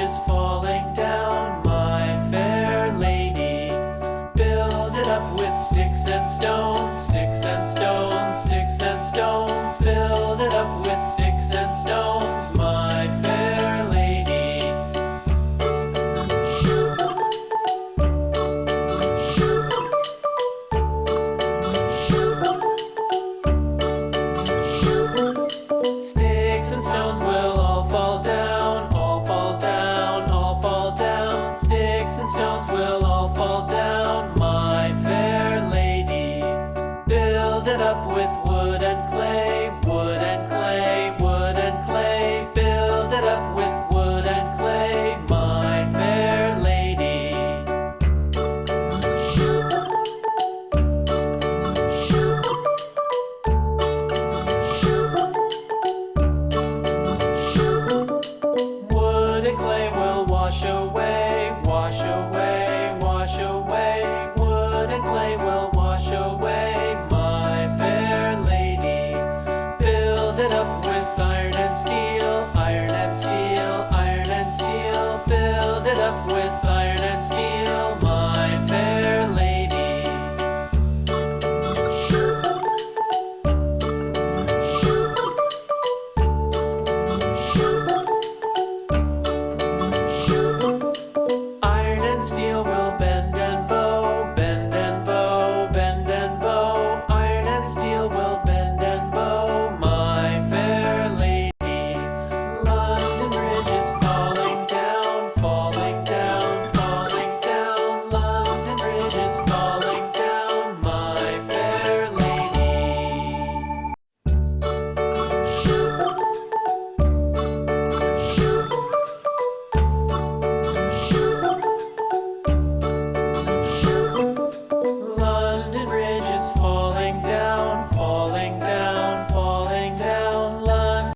is falling down, my fair lady. Build it up with sticks and stones, sticks and stones, sticks and stones. Build it up with sticks and stones, my fair lady. Sticks and stones will all fall down, all fall down, all fall down. Sticks and stones will all fall down, my fair lady. Build it up with wood and clay, wood and clay, wood and clay. Build it up with wood and clay, my fair lady. Wood and clay will wash away, wash away, wash away. Wood and clay will wash away, my fair lady. Build it up with iron and steel, iron and steel, iron and steel. Build it up with